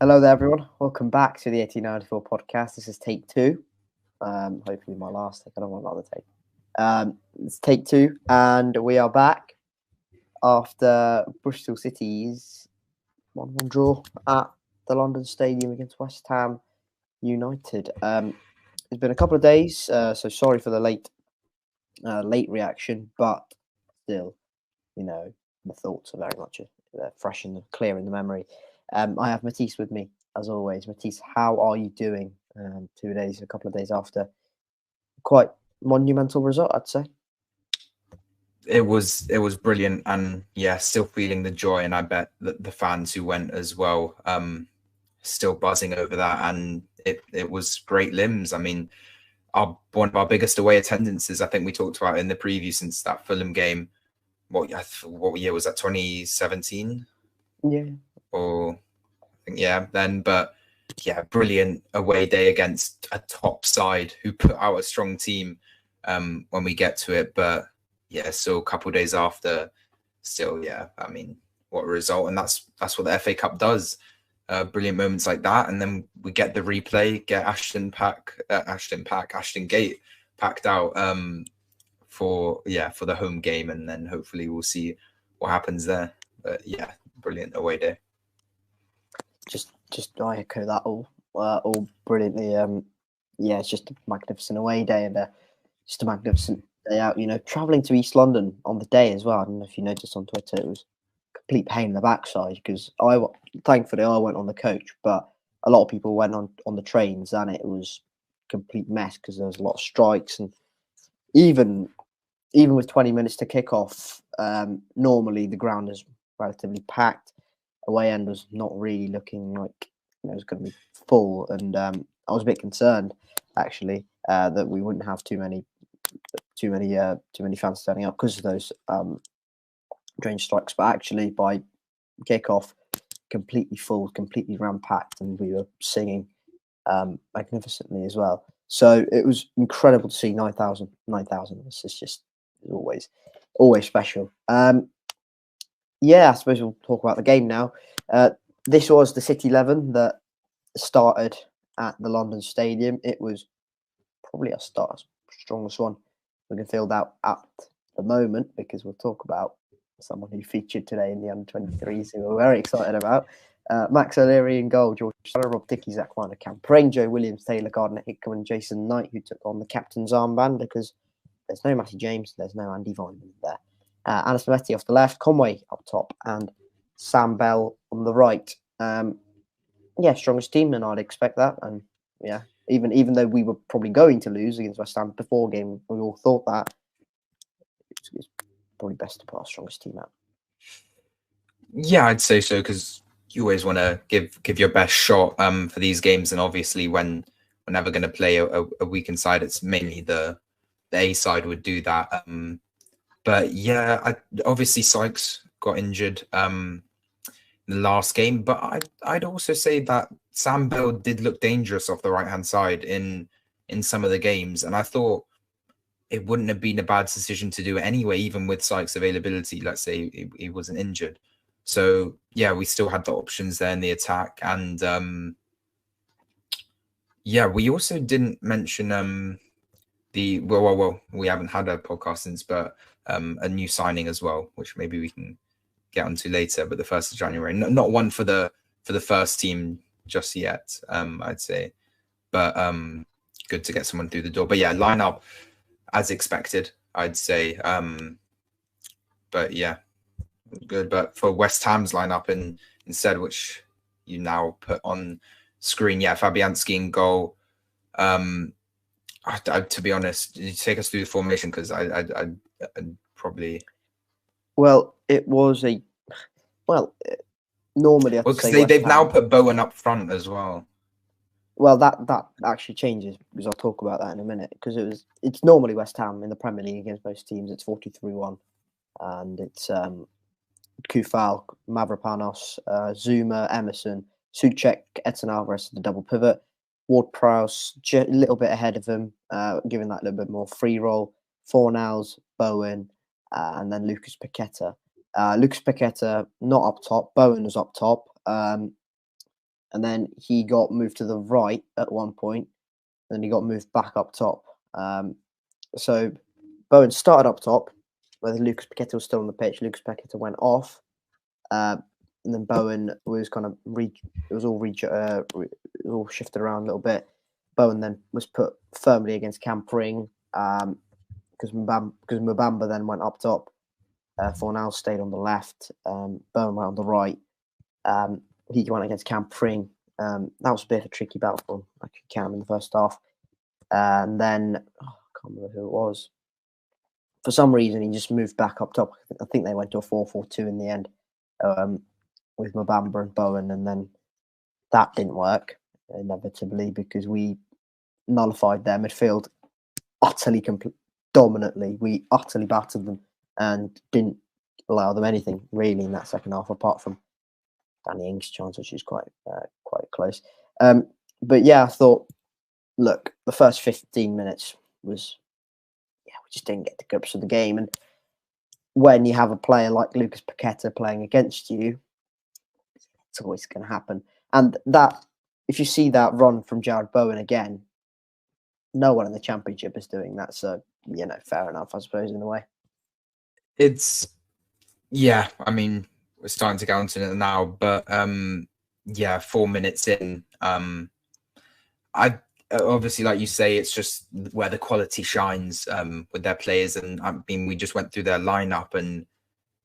Hello there, everyone. Welcome back to the 1894 podcast. This is take two. Hopefully, my last take. I don't want another take. It's take two, and we are back after Bristol City's 1-1 draw at the London Stadium against West Ham United. It's been a couple of days, so sorry for the late reaction, but still, the thoughts are very much fresh and clear in the memory. I have Matiss with me, as always. Matiss, how are you doing? A couple of days after quite monumental result, I'd say. It was brilliant, and still feeling the joy, and I bet that the fans who went as well, still buzzing over that, and it was great limbs. I mean, one of our biggest away attendances, I think we talked about in the preview since that Fulham game. What year was that? 2017? Yeah. Or I think then, but brilliant away day against a top side who put out a strong team when we get to it, but so a couple of days after, still, I mean, what a result. And that's what the FA Cup does. Brilliant moments like that. And then we get the replay, get Ashton Gate packed out for the home game. And then hopefully we'll see what happens there. But brilliant away day. Just I echo that all brilliantly. It's just a magnificent away day and just a magnificent day out. Travelling to East London on the day as well. I don't know if you noticed on Twitter, it was a complete pain in the backside because thankfully I went on the coach, but a lot of people went on the trains, and it was a complete mess because there was a lot of strikes, and even with 20 minutes to kick off, normally the ground is relatively packed. Away end was not really looking like it was going to be full, and I was a bit concerned actually that we wouldn't have too many fans turning up because of those train strikes. But actually, by kickoff, completely full, completely ram-packed, and we were singing magnificently as well. So it was incredible to see 9,000. This is just always special. I suppose we'll talk about the game now. This was the City 11 that started at the London Stadium. It was probably our strongest one we can field out at the moment, because we'll talk about someone who featured today in the under-23s who we're very excited about. Max O'Leary in goal, George Salah, Rob Dickey, Zach Wyner, Cam Prain, Joe Williams, Taylor Gardner, Hickman, and Jason Knight, who took on the captain's armband because there's no Matty James, there's no Andy Vineman there. Anis Mehmeti off the left, Conway up top, and Sam Bell on the right. Strongest team, and I'd expect that. And even though we were probably going to lose against West Ham before game, we all thought that it's probably best to put our strongest team out. Yeah, I'd say so, because you always want to give your best shot for these games, and obviously when we're never going to play a weakened side, it's mainly the A side would do that. But obviously Sykes got injured in the last game, but I'd also say that Sam Bell did look dangerous off the right-hand side in some of the games, and I thought it wouldn't have been a bad decision to do it anyway, even with Sykes' availability. Let's say he wasn't injured. So, we still had the options there in the attack. And, we also didn't mention we haven't had a podcast since, but a new signing as well, which maybe we can get onto later, but the 1st of January. Not one for the first team just yet, I'd say. But good to get someone through the door. But line up as expected, I'd say. But good. But for West Ham's lineup instead, which you now put on screen, Fabianski in goal. To be honest, did you take us through the formation? Because I'd probably. Well, it was normally because they've now put Bowen up front as well. Well, that actually changes, because I'll talk about that in a minute. Because it's normally West Ham in the Premier League against most teams. It's 4-2-3-1, and it's Kufal, Mavropanos, Zuma, Emerson, Souček, Edson Alvarez, the double pivot, Ward-Prowse a little bit ahead of him, giving that a little bit more free roll. Fornals, Bowen, and then Lucas Paqueta. Lucas Paqueta not up top. Bowen was up top. and then he got moved to the right at one point, and then he got moved back up top. So Bowen started up top, where Lucas Paqueta was still on the pitch. Lucas Paqueta went off, and then Bowen was kind of it was all shifted around a little bit. Bowen then was put firmly against Campring because Mbamba then went up top. Fornals stayed on the left. Bowen went on the right. He went against Campring. That was a bit of a tricky battle for him. I could count him in the first half. And then I can't remember who it was. For some reason, he just moved back up top. I think they went to a 4-4-2 in the end with Mbamba and Bowen, and then that didn't work inevitably because we nullified their midfield utterly, dominantly. We utterly battered them and didn't allow them anything really in that second half, apart from Danny Ings' chance, which is quite close. But yeah, I thought, look, the first 15 minutes was, we just didn't get the grips of the game. And when you have a player like Lucas Paqueta playing against you, it's always going to happen. And that, if you see that run from Jared Bowen again, no one in the Championship is doing that. So, fair enough, I suppose, in a way. It's, yeah, I mean, we're starting to go into it now, but 4 minutes in, I obviously, like you say, it's just where the quality shines with their players. And I mean, we just went through their lineup and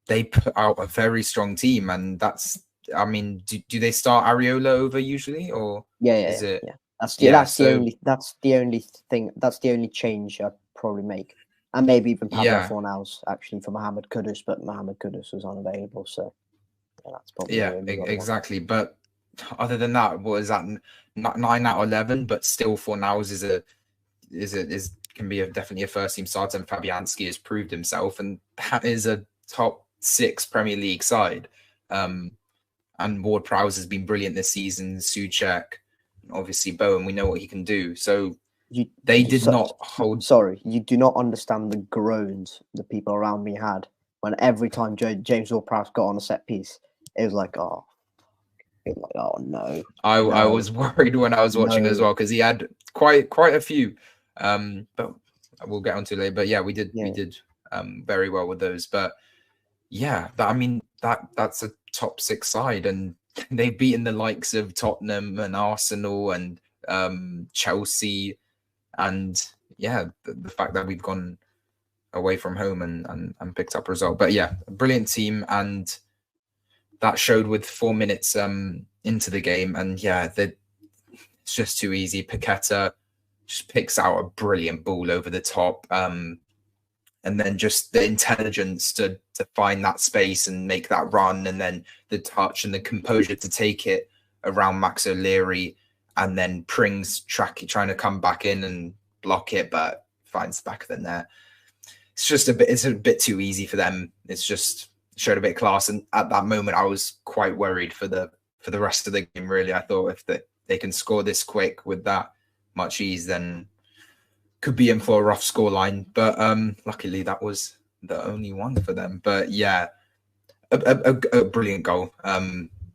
they put out a very strong team. And that's, I mean, do they start Areola over usually, or is it? That's the only change I'd probably make. And maybe even Pablo Fornals actually for Mohamed Kudus, but Mohamed Kudus was unavailable. So that's probably exactly. But other than that, what is that? 9 out of 11, but still Fornals can be definitely a first team starter, and Fabianski has proved himself, and that is a top 6 Premier League side. And Ward-Prowse has been brilliant this season. Souček, obviously Bowen, we know what he can do. So they did not hold. Sorry, you do not understand the groans the people around me had when every time James Ward-Prowse got on a set piece, it was like, oh no. I was worried when I was watching as well, because he had quite a few. But we'll get onto it later. But yeah, we did very well with those. But yeah, that's a top 6 side, and they've beaten the likes of Tottenham and Arsenal and Chelsea, and the fact that we've gone away from home and picked up a result. But yeah, a brilliant team, and that showed with 4 minutes into the game. And it's just too easy. Paqueta just picks out a brilliant ball over the top, and then just the intelligence to find that space and make that run, and then the touch and the composure to take it around Max O'Leary, and then Pring's trying to come back in and block it, but finds the back of the net. It's a bit too easy for them. It's just showed a bit of class, and at that moment I was quite worried for the rest of the game. Really, I thought if they can score this quick with that much ease, then could be in for a rough scoreline. But luckily that was the only one for them. But yeah, a brilliant goal.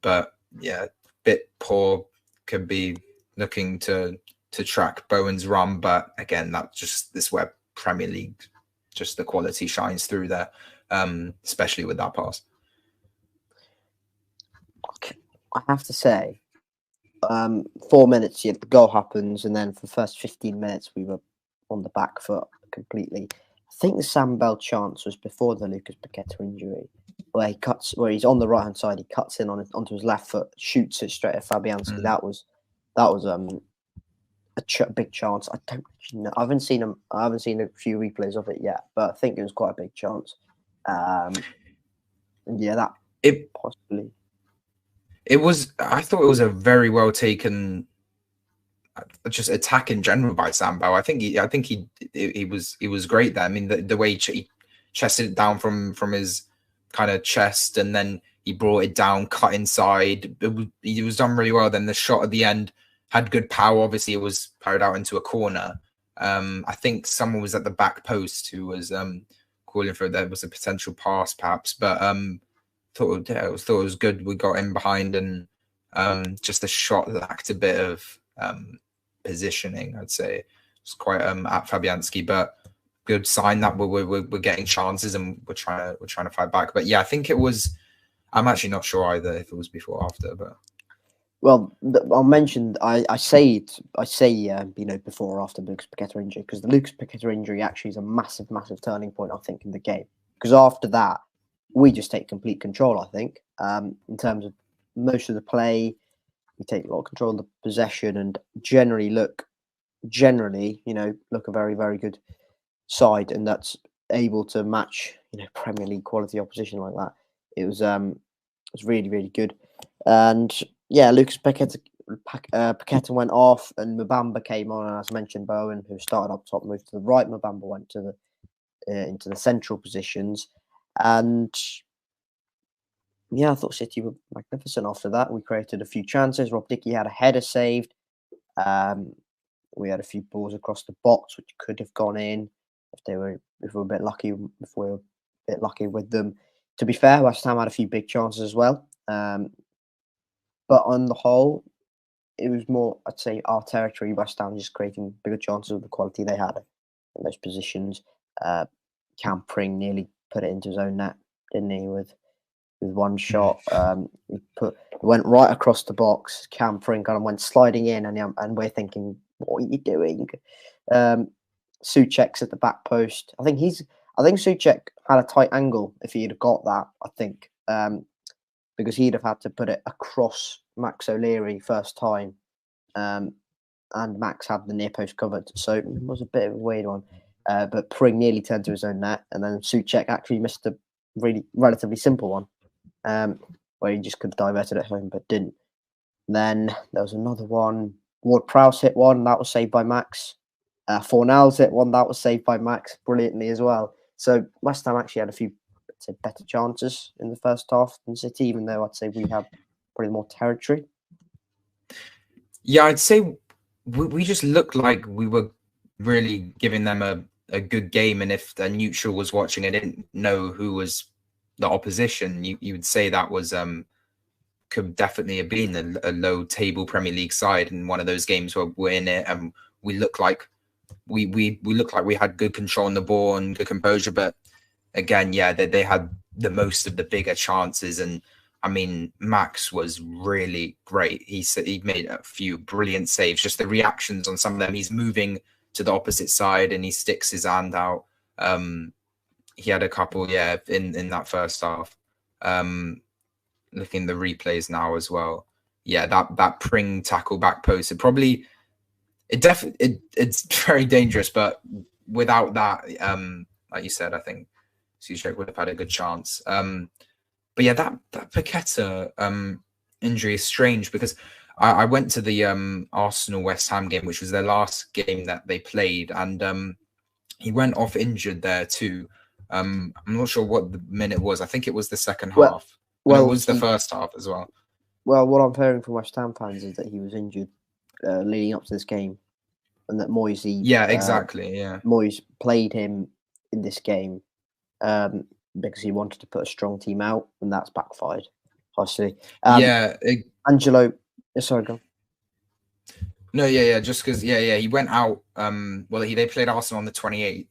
But yeah, bit poor. Could be looking to track Bowen's run, but again, that's just this where Premier League, just the quality shines through there, especially with that pass. I have to say, 4 minutes, the goal happens, and then for the first 15 minutes, we were on the back foot completely. I think the Sam Bell chance was before the Lucas Paqueta injury, where he's on the right hand side, he cuts in onto his left foot, shoots it straight at Fabianski. That was a big chance. I don't know. I haven't seen a few replays of it yet, but I think it was quite a big chance. Possibly. It was. I thought it was a very well taken, just attack in general by Sam Bell. I think he was great there. I mean, the way he chested it down from his kind of chest, and then he brought it down, cut inside. He was done really well. Then the shot at the end had good power. Obviously, it was powered out into a corner. I think someone was at the back post who was calling for there was a potential pass, perhaps. But thought it was good. We got in behind and Just the shot lacked a bit of positioning, I'd say. It's quite at Fabianski, but good sign that we're getting chances and we're trying to fight back. But yeah, I think it was. I'm actually not sure either if it was before or after, but. Well, I'll mention. I say before or after Lucas Paqueta injury, because the Lucas Paqueta injury actually is a massive turning point, I think, in the game. Because after that, we just take complete control. I think, in terms of most of the play, we take a lot of control of the possession and generally look a very, very good side, and that's able to match Premier League quality opposition like that. It was really, really good, and yeah, Lucas Paqueta went off, and Mbamba came on, and as mentioned, Bowen, who started up top, moved to the right. Mbamba went to into the central positions, and yeah, I thought City were magnificent after that. We created a few chances. Rob Dickie had a header saved. We had a few balls across the box which could have gone in if we were a bit lucky. If we were a bit lucky with them. To be fair, West Ham had a few big chances as well. But on the whole, it was more, I'd say, our territory. West Ham just creating bigger chances with the quality they had in those positions. Cam Pring nearly put it into his own net, didn't he? With one shot, he went right across the box. Cam Pring kind of went sliding in, and we're thinking, what are you doing? Souček's at the back post. I think Souček had a tight angle if he'd have got that. I think because he'd have had to put it across Max O'Leary first time, and Max had the near post covered, so it was a bit of a weird one. But Pring nearly turned to his own net, and then Souček actually missed a really relatively simple one, where he just could have diverted it home but didn't. And then there was another one. Ward-Prowse hit one, that was saved by Max. Fornals hit one, that was saved by Max brilliantly as well. So West Ham actually had a few better chances in the first half than City, even though I'd say we had probably more territory. Yeah, I'd say we just looked like we were really giving them a good game. And if a neutral was watching and didn't know who was the opposition, you would say that was could definitely have been a low table Premier League side in one of those games where we're in it and we look like we looked like we had good control on the ball and good composure. But again, yeah, they had the most of the bigger chances. And I mean, Max was really great. He made a few brilliant saves. Just the reactions on some of them. He's moving to the opposite side and he sticks his hand out. He had a couple, in that first half. Looking at the replays now as well. Yeah, that Pring tackle back post. It's very dangerous, but without that, like you said, I think Souček would have had a good chance. But yeah, that Paqueta injury is strange because I went to the Arsenal West Ham game, which was their last game that they played, and he went off injured there too. I'm not sure what the minute was. I think it was the second half. Well, it was the first half as well. Well, what I'm hearing from West Ham fans is that he was injured leading up to this game, and that Moyes, Moyes played him in this game because he wanted to put a strong team out, and that's backfired. Obviously, Angelo. Sorry, go. No, just because, he went out. They played Arsenal on the 28th.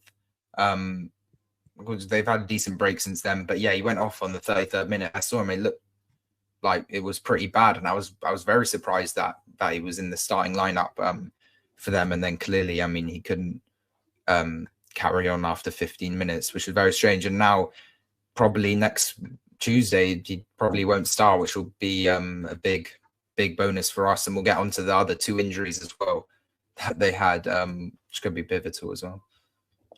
Because they've had a decent break since then, but yeah, he went off on the 33rd minute. I saw him; it looked like it was pretty bad, and I was very surprised that he was in the starting lineup for them. And then clearly, I mean, he couldn't carry on after 15 minutes, which was very strange. And now, probably next Tuesday, he probably won't start, which will be a big bonus for us. And we'll get onto the other two injuries as well that they had, which could be pivotal as well.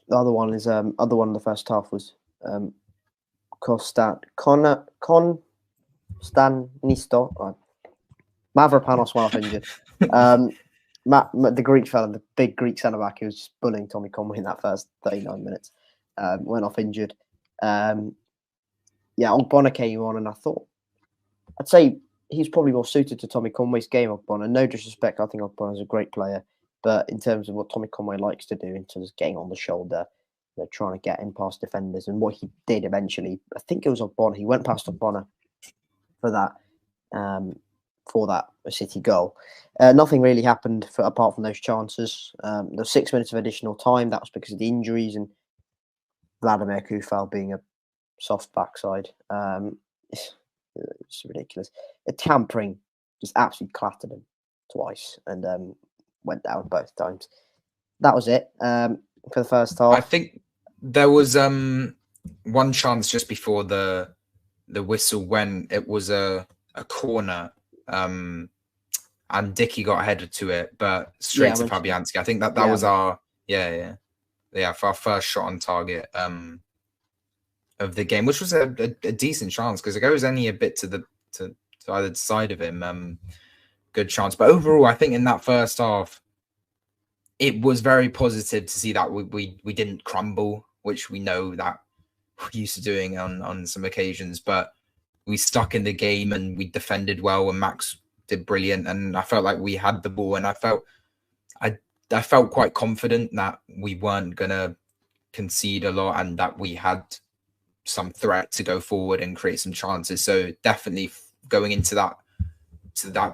The other one is in the first half was Konstanisto. Mavropanos went off injured. The Greek fella, the big Greek centre back, who was just bullying Tommy Conway in that first 39 minutes, went off injured. Ogbonna came on, and I'd say he's probably more suited to Tommy Conway's game. Ogbonna, no disrespect, I think Ogbonna is a great player. But in terms of what Tommy Conway likes to do, in terms of getting on the shoulder, trying to get in past defenders, and what he did eventually, I think it was Ogbonna. He went past Ogbonna for that for that City goal. Nothing really happened apart from those chances. There was 6 minutes of additional time. That was because of the injuries and Vladimir Kufal being a soft backside. It's ridiculous. Tampering just absolutely clattered him twice and went down both times. That was it for the first half. I think there was one chance just before the whistle when it was a corner, and Dickey got headed to it, but straight to Fabianski. I think that was our for our first shot on target of the game, which was a decent chance because it goes only a bit to either side of him. Good chance, but overall, I think in that first half, it was very positive to see that we didn't crumble, which we know that we're used to doing on some occasions, but we stuck in the game and we defended well, and Max did brilliant, and I felt like we had the ball, and I felt quite confident that we weren't gonna concede a lot and that we had some threat to go forward and create some chances. So definitely going into that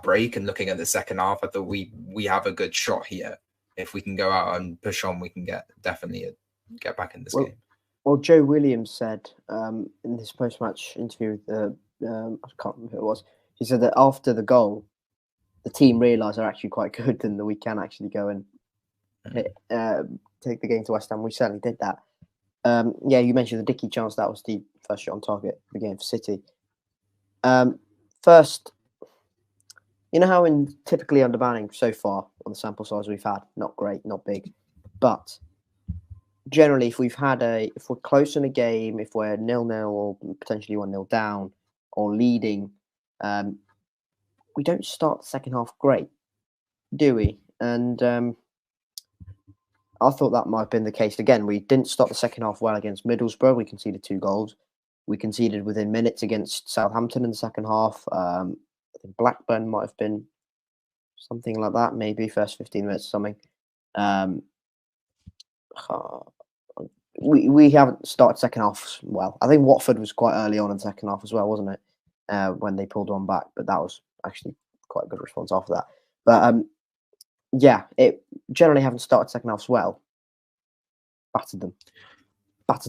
break and looking at the second half, I thought we have a good shot here. If we can go out and push on, we can definitely get back in this game. Well, Joe Williams said in this post-match interview with I can't remember who it was. He said that after the goal, the team realised they're actually quite good and that we can actually go and take the game to West Ham. We certainly did that. You mentioned the Dickey chance. That was the first shot on target of the game for City. First, you know how typically under Manning so far on the sample size we've had, not great, not big, but generally if we're close in a game, if we're 0-0 or potentially 1-0 down or leading, we don't start the second half great, do we? And I thought that might have been the case again. We didn't start the second half well against Middlesbrough. We conceded 2 goals. We conceded within minutes against Southampton in the second half. I think Blackburn might have been something like that, maybe first 15 minutes or something. We haven't started second half well. I think Watford was quite early on in the second half as well, wasn't it? When they pulled one back, but that was actually quite a good response after that. But it generally haven't started second halves well. Battered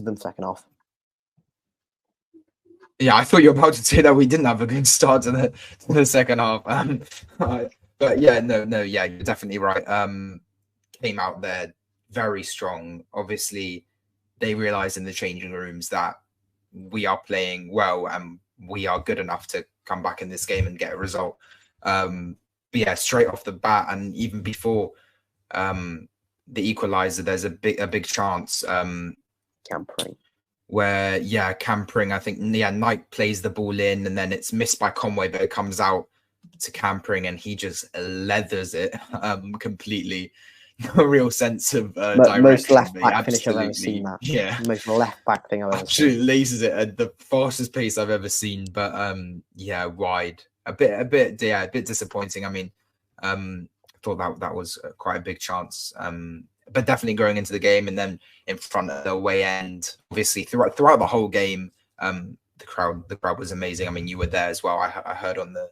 them second half. Yeah, I thought you were about to say that we didn't have a good start to the second half. But you're definitely right. Came out there very strong. Obviously, they realised in the changing rooms that we are playing well and we are good enough to come back in this game and get a result. But straight off the bat, and even before the equaliser, there's a big chance. Campering. Where Campering, I think Knight plays the ball in and then it's missed by Conway, but it comes out to Campering and he just leathers it completely. No real sense of direction. Most left back finish I've ever seen. That most left back thing I've ever seen. Absolutely laces it at the fastest pace I've ever seen. But wide, a bit disappointing. I mean, thought that was quite a big chance. But definitely going into the game and then in front of the away end, obviously throughout the whole game, the crowd was amazing. I mean, you were there as well. I heard on the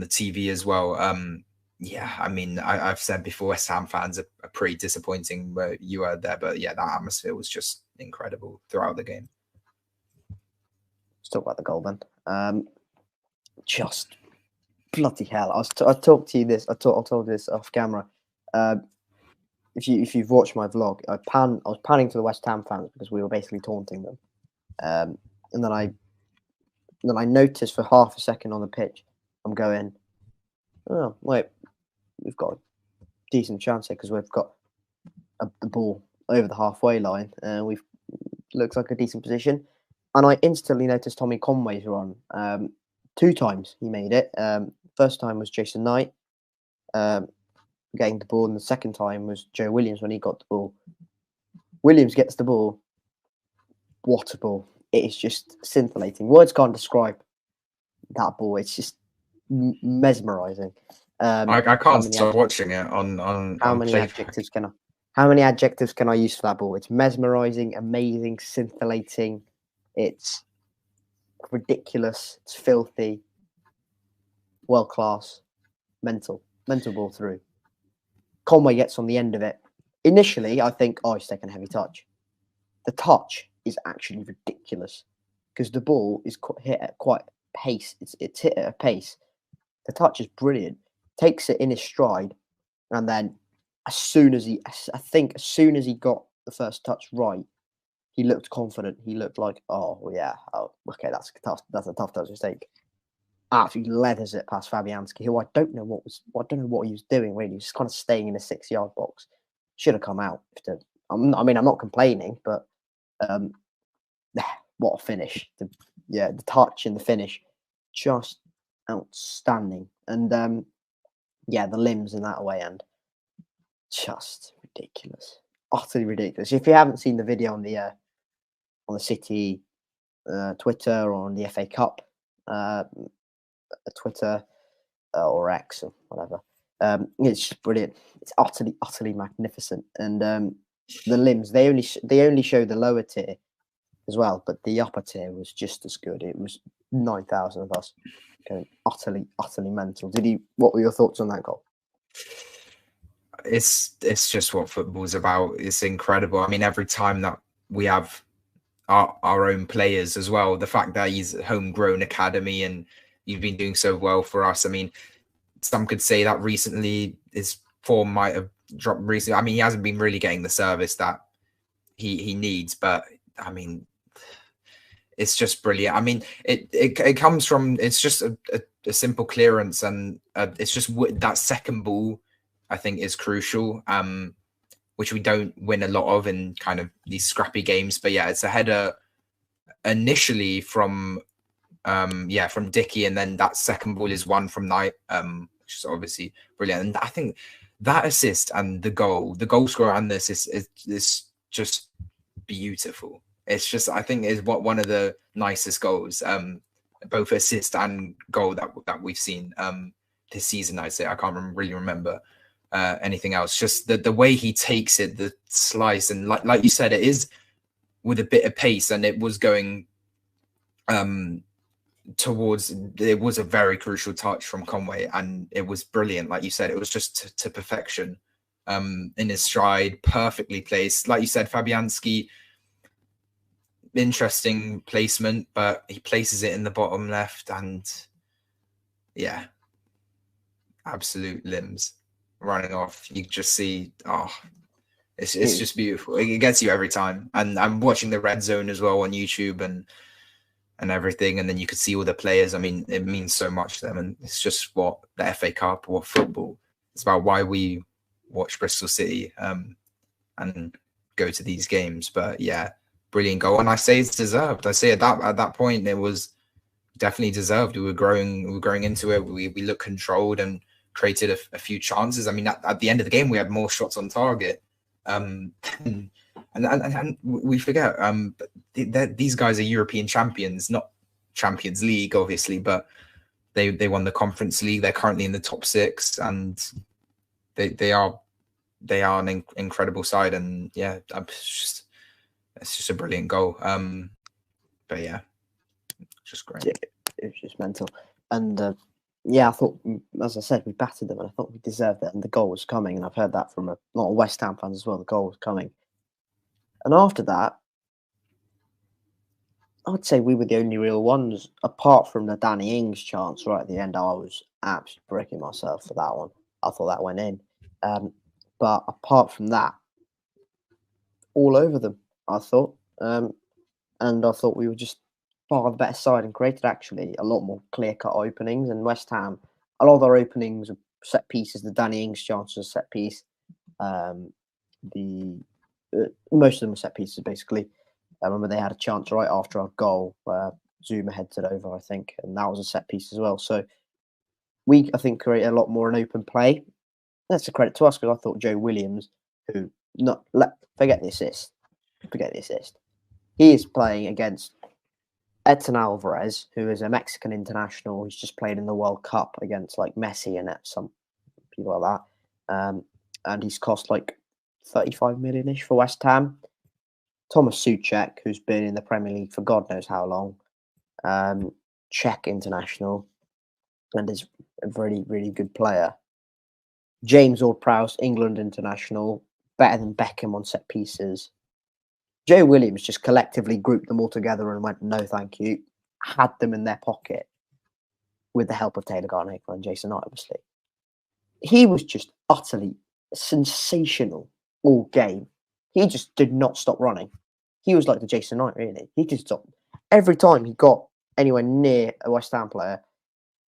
TV as well. I mean, I've said before, West Ham fans are pretty disappointing where you were there, but that atmosphere was just incredible throughout the game. Let's talk about the goal then. Just bloody hell! I talked to you this. I told you this off camera. If you've watched my vlog, I was panning to the West Ham fans because we were basically taunting them, and then I noticed for half a second on the pitch, I'm going, oh wait, we've got a decent chance here because we've got the ball over the halfway line, and looks like a decent position. And I instantly noticed Tommy Conway's run. 2 times he made it. First time was Jason Knight getting the ball, and the second time was Joe Williams when he got the ball. Williams gets the ball. What a ball. It is just scintillating. Words can't describe that ball. It's just mesmerising. I can't stop watching it on how many adjectives can I use for that ball? It's mesmerising, amazing, scintillating. It's ridiculous. It's filthy. world class, mental ball through. Conway gets on the end of it. Initially, I think, oh, he's taking a heavy touch. The touch is actually ridiculous because the ball is hit at quite pace. It's hit at a pace. The touch is brilliant. Takes it in his stride, and then as soon as he got the first touch right, he looked confident. He looked like, oh yeah, oh okay, that's a tough touch to take. Absolutely leathers it past Fabianski, who I don't know what he was doing really. He was kind of staying in the 6-yard box. Should have come out. I'm not complaining, but what a finish! The touch and the finish, just outstanding. And the limbs in that away end, just ridiculous, utterly ridiculous. If you haven't seen the video on the City Twitter or on the FA Cup Twitter or X or whatever, it's just brilliant. It's utterly magnificent. And the limbs, they only show the lower tier as well, but the upper tier was just as good. It was 9,000 of us going utterly mental. What were your thoughts on that goal? It's just what football's about. It's incredible. I mean, every time that we have our own players as well, the fact that he's homegrown academy and he's been doing so well for us. I mean, some could say that recently his form might have dropped recently. I mean, he hasn't been really getting the service that he needs, but I mean, it's just brilliant. I mean, it comes from, it's just a simple clearance, and it's just that second ball, I think, is crucial, which we don't win a lot of in kind of these scrappy games. But yeah, it's a header initially from Dickey, and then that second ball is one from Knight, which is obviously brilliant. And I think that assist and the goal scorer and this is just beautiful. It's just, I think, is one of the nicest goals, both assist and goal that we've seen this season. I'd say I can't really remember anything else. Just the way he takes it, the slice, and like you said, it is with a bit of pace, and it was going towards. It was a very crucial touch from Conway, and it was brilliant. Like you said, it was just to perfection, in his stride, perfectly placed. Like you said, Fabianski, interesting placement, but he places it in the bottom left, and yeah, absolute limbs running off. You just see, it's just beautiful. It gets you every time. And I'm watching the red zone as well on YouTube and everything, and then you could see all the players. I mean, it means so much to them, and it's just what the FA Cup, what football, it's about, why we watch Bristol City and go to these games. But yeah, brilliant goal, and I say it's deserved. I say at that point it was definitely deserved. We were growing into it. We looked controlled and created a few chances. I mean, at the end of the game, we had more shots on target. And we forget, these guys are European champions, not Champions League, obviously, but they won the Conference League. They're currently in the top 6, and they are an incredible side. And yeah, it's just a brilliant goal. But yeah, just great. Yeah, it was just mental. And yeah, I thought, as I said, we battered them, and I thought we deserved it, and the goal was coming. And I've heard that from a lot of West Ham fans as well. The goal was coming, and after that, I would say we were the only real ones, apart from the Danny Ings chance right at the end. I was absolutely bricking myself for that one. I thought that went in, but apart from that, all over them, I thought, and I thought we were just far the better side and created actually a lot more clear-cut openings. And West Ham, a lot of their openings were set pieces. The Danny Ings chance was a set piece. Most of them were set pieces, basically. I remember they had a chance right after our goal where Zuma heads it over, I think, and that was a set piece as well. So we, I think, created a lot more in open play. That's a credit to us, because I thought Joe Williams, who forget the assist. He is playing against Edson Alvarez, who is a Mexican international. He's just played in the World Cup against like Messi and some people like that. And he's cost like 35 million-ish for West Ham. Thomas Souček, who's been in the Premier League for God knows how long, Czech international, and is a really, really good player. James Ward-Prowse, England international, better than Beckham on set pieces. Joe Williams just collectively grouped them all together and went, no, thank you. Had them in their pocket with the help of Taylor Garnaker and Jason Knight, obviously. He was just utterly sensational all game. He just did not stop running. He was like the Jason Knight, really. He just stopped. Every time he got anywhere near a West Ham player,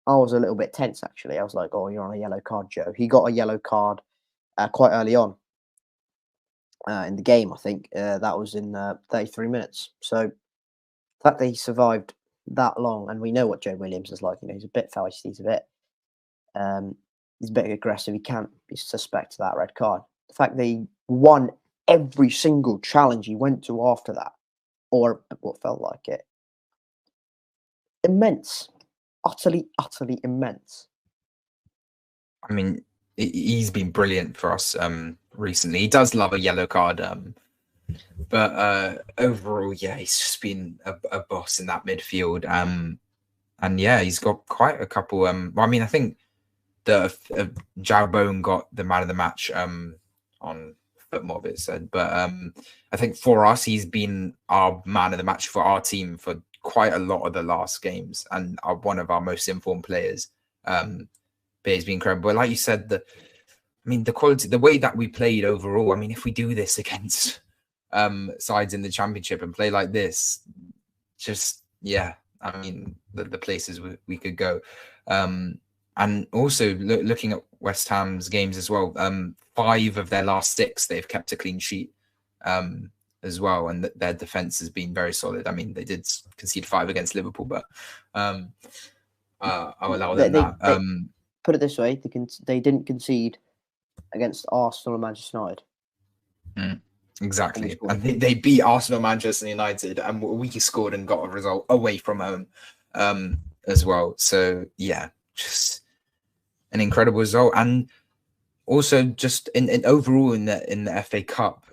I was a little bit tense, actually. I was like, oh, you're on a yellow card, Joe. He got a yellow card quite early on in the game, I think. That was in 33 minutes. So the fact that he survived that long, and we know what Joe Williams is like. He's a bit feisty. He's a bit aggressive. He can't be suspect of that red card. The fact that he won every single challenge he went to after that, or what felt like it, immense. Utterly immense. I mean, he's been brilliant for us recently. He does love a yellow card, but overall, yeah, he's just been a boss in that midfield. And yeah, he's got quite a couple. I mean, I think the Jawbone got the man of the match on FootMob, it said, but I think for us, he's been our man of the match for our team for quite a lot of the last games, and are one of our most informed players. But he's been incredible. But like you said, the quality, the way that we played overall. I mean, if we do this against sides in the Championship and play like this, just yeah. I mean, the places we could go. And also looking at West Ham's games as well, 5 of their last 6 they've kept a clean sheet. As well, and their defense has been very solid. I mean, they did concede 5 against Liverpool, but I'll allow them that. Put it this way: they didn't concede against Arsenal and Manchester United. Exactly, and they beat Arsenal, Manchester United, and we scored and got a result away from home as well. So yeah, just an incredible result, and also just in overall in the FA Cup.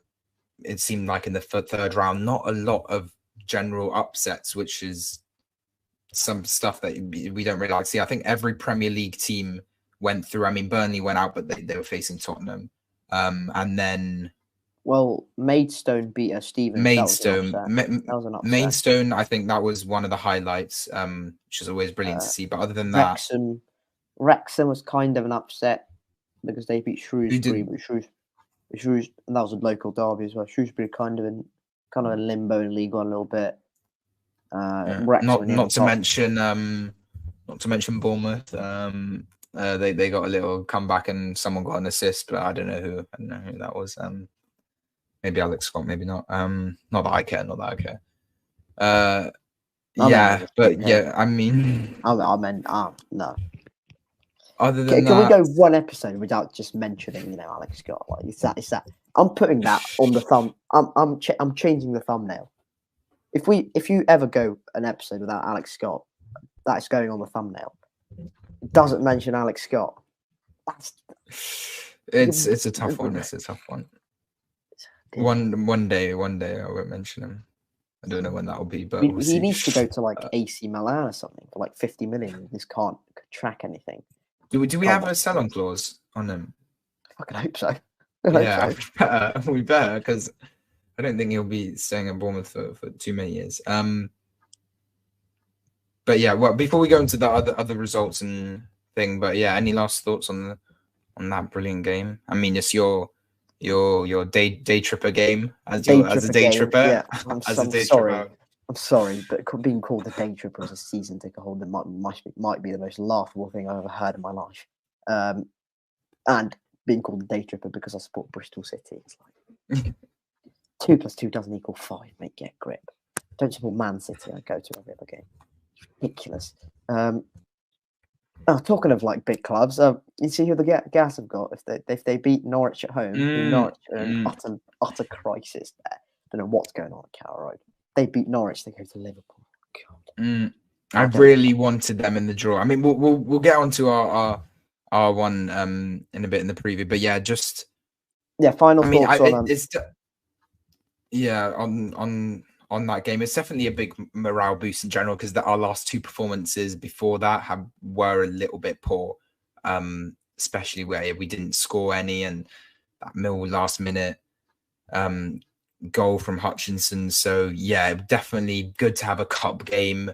It seemed like in the third round, not a lot of general upsets, which is some stuff that we don't really like to see. I think every Premier League team went through. I mean, Burnley went out, but they were facing Tottenham. And then... Well, Maidstone beat Stevens. Maidstone. That was an upset. Maidstone, I think that was one of the highlights, which is always brilliant to see. But other than that... Wrexham was kind of an upset because they beat Shrewsbury, and that was a local derby as well. Shrewsbury kind of in limbo in League One a little bit. Not to mention Bournemouth. They got a little comeback and someone got an assist, but I don't know who that was. Maybe Alex Scott, maybe not. Not that I care. I mean, no. Other than can we go one episode without just mentioning, Alex Scott? Like, it's that. I'm putting that on the thumb. I'm changing the thumbnail. If you ever go an episode without Alex Scott, that's going on the thumbnail. It doesn't mention Alex Scott. It's a tough one. It's a tough one. One day I won't mention him. I don't know when that will be, but he needs to go to like AC Milan or something for like 50 million. This can't track anything. Do we have a sell-on clause on him? I fucking hope so. We better, because I don't think he'll be staying at Bournemouth for too many years. But yeah, well, before we go into the other results and thing, but yeah, any last thoughts on that brilliant game? I mean, it's your day tripper game as a day tripper. Yeah, I'm sorry. I'm sorry, but being called the day tripper as a season ticket holder might be the most laughable thing I've ever heard in my life. And being called the day tripper because I support Bristol City. It's like 2 + 2 doesn't equal 5, mate. Get grip. Don't support Man City. I go to every other game. Ridiculous. Talking of like big clubs, you see who the Gas have got if they beat Norwich at home. Norwich are in utter crisis there. Don't know what's going on at Carrow Road. They beat Norwich, they go to Liverpool. God. I really wanted them in the draw. I mean, we'll get onto our one in a bit in the preview, but yeah, just final thoughts on that game. It's definitely a big morale boost in general because our last 2 performances before that were a little bit poor. especially where we didn't score any, and that Mill last minute goal from Hutchinson. So yeah, definitely good to have a cup game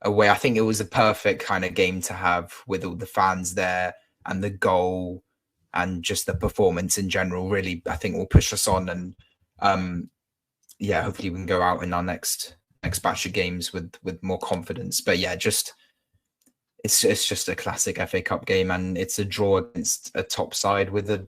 away. I think it was a perfect kind of game to have with all the fans there and the goal and just the performance in general. Really, I think will push us on, and yeah, hopefully we can go out in our next batch of games with more confidence. But yeah, it's just a classic FA Cup game, and it's a draw against a top side with a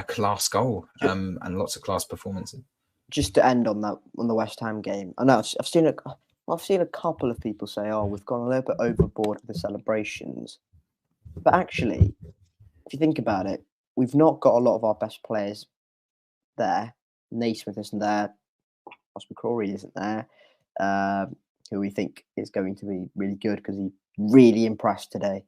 class goal and lots of class performances. Just to end on the West Ham game, I know I've seen a couple of people say, "Oh, we've gone a little bit overboard with the celebrations," but actually, if you think about it, we've not got a lot of our best players there. Naismith isn't there. Ross McCrory isn't there. Who we think is going to be really good because he really impressed today.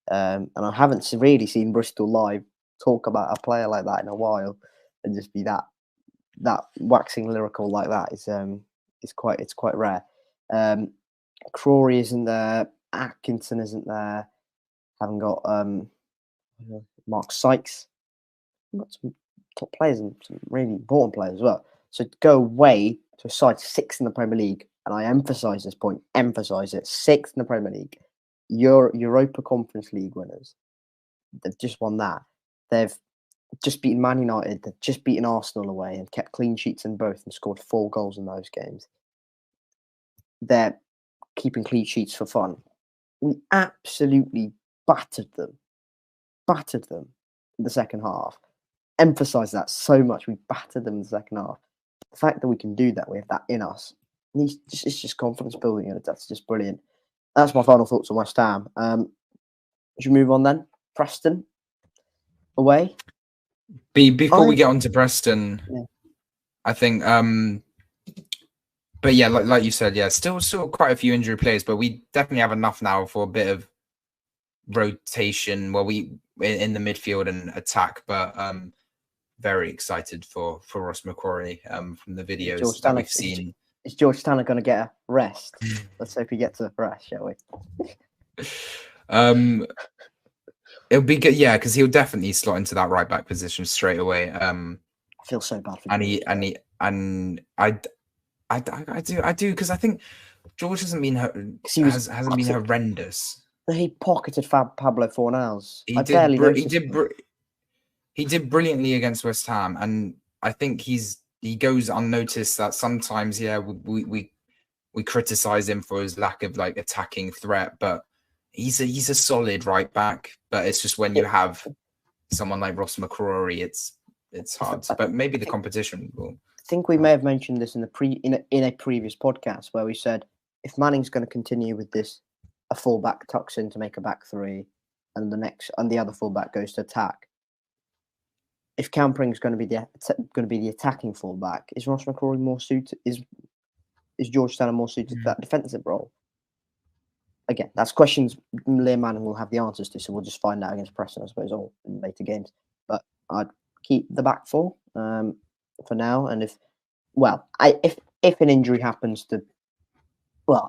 And I haven't really seen Bristol live talk about a player like that in a while, and just be that waxing lyrical like that is quite rare. Crawley isn't there. Atkinson isn't there. Haven't got Mark Sykes. We've got some top players and some really important players as well. So to go away to a side 6th in the Premier League, and I emphasise this point, 6th in the Premier League, Europa Conference League winners. They've just won that. They've just beaten Man United. They've just beaten Arsenal away and kept clean sheets in both and scored 4 goals in those games. They're keeping clean sheets for fun. We absolutely battered them in the second half. Emphasise that so much. We battered them in the second half. The fact that we can do that, we have that in us. It's just confidence building, and that's just brilliant. That's my final thoughts on West Ham. Should we move on then? Preston away. Before we get on to Preston, yeah. I think, but yeah, like you said, yeah, still quite a few injury players, but we definitely have enough now for a bit of rotation. Well, we in the midfield and attack, but very excited for Ross McCrory from the videos that we've seen. Is George Stanley going to get a rest? Let's hope he gets a rest, shall we? It'll be good, yeah, because he'll definitely slot into that right back position straight away. I feel so bad for and I do because I think George hasn't been hasn't been horrendous. He pocketed Pablo Fornals. He did brilliantly against West Ham, and I think he goes unnoticed. That sometimes, yeah, we criticize him for his lack of like attacking threat, but he's a solid right back. But it's just when you have someone like Ross McCrory, it's hard. But maybe the competition will. I think we may have mentioned this in a previous podcast where we said if Manning's going to continue with this, a fullback tucks in to make a back three, and the other fullback goes to attack. If Campring's going to be the attacking fullback, is Ross McCrory more suited? Is George Stanley more suited to that defensive role? Again, that's questions Liam Manning will have the answers to, so we'll just find out against Preston, I suppose, or in later games. But I'd keep the back four for now, and if an injury happens to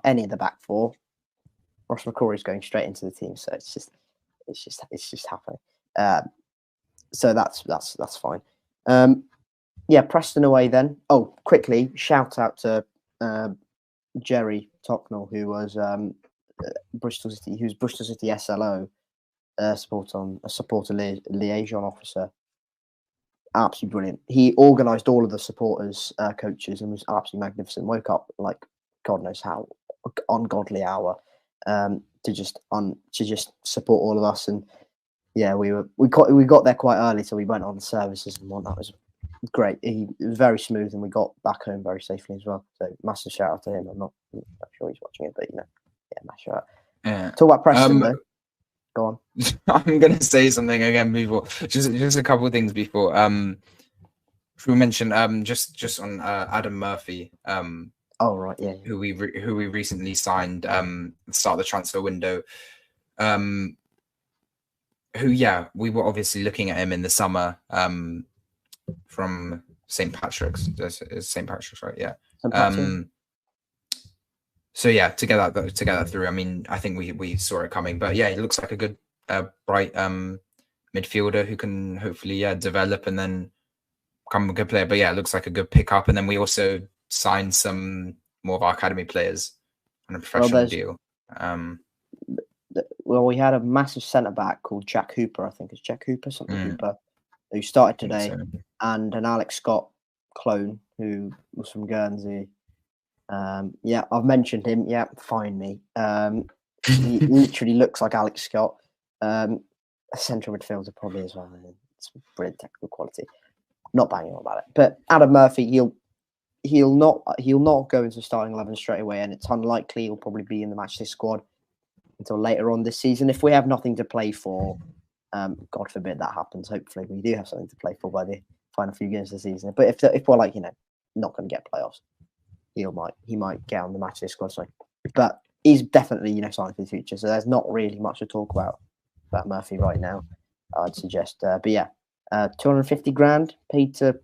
any of the back four, Ross McCrory is going straight into the team. So it's just happening. So that's fine. Preston away then. Oh, quickly, shout out to Jerry Tocknell, who was Bristol City. He was Bristol City SLO, supporter liaison officer. Absolutely brilliant. He organised all of the supporters, coaches, and was absolutely magnificent. Woke up like God knows how ungodly hour to just support all of us. And yeah, we got there quite early, so we went on services and whatnot. It was great. It was very smooth, and we got back home very safely as well. So massive shout out to him. I'm not sure he's watching it, but massive shout out. Yeah. Talk about Preston though. Go on. I'm gonna say something again before. Just a couple of things before. We mentioned just on Adam Murphy. Oh right, yeah. Who we recently signed start of the transfer window. We were obviously looking at him in the summer from St. Patrick's. Is St. Patrick's, right? Yeah. So yeah, to get that through, I mean, I think we saw it coming, but yeah, it looks like a good bright midfielder who can hopefully develop and then become a good player. But yeah, it looks like a good pickup. And then we also signed some more of our academy players on a professional deal. Well, we had a massive centre back called Jack Hooper. I think it's Jack Hooper, Hooper, who started today, and an Alex Scott clone who was from Guernsey. Yeah, I've mentioned him. Yeah, find me. He literally looks like Alex Scott. A central midfielder probably as well. It's brilliant technical quality. Not banging on about it, but Adam Murphy, he'll not go into starting 11 straight away, and it's unlikely he'll probably be in the matchday squad until later on this season. If we have nothing to play for, God forbid that happens. Hopefully, we do have something to play for by the final few games of the season. But if we're like not going to get playoffs, he might get on the matchday squad. Sorry, but he's definitely signing for the future. So there's not really much to talk about Murphy right now. I'd suggest, but yeah, 250 grand paid to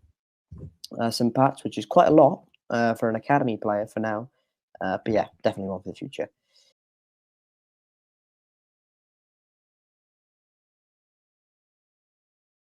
St. Pat's, which is quite a lot for an academy player for now. But yeah, definitely one for the future.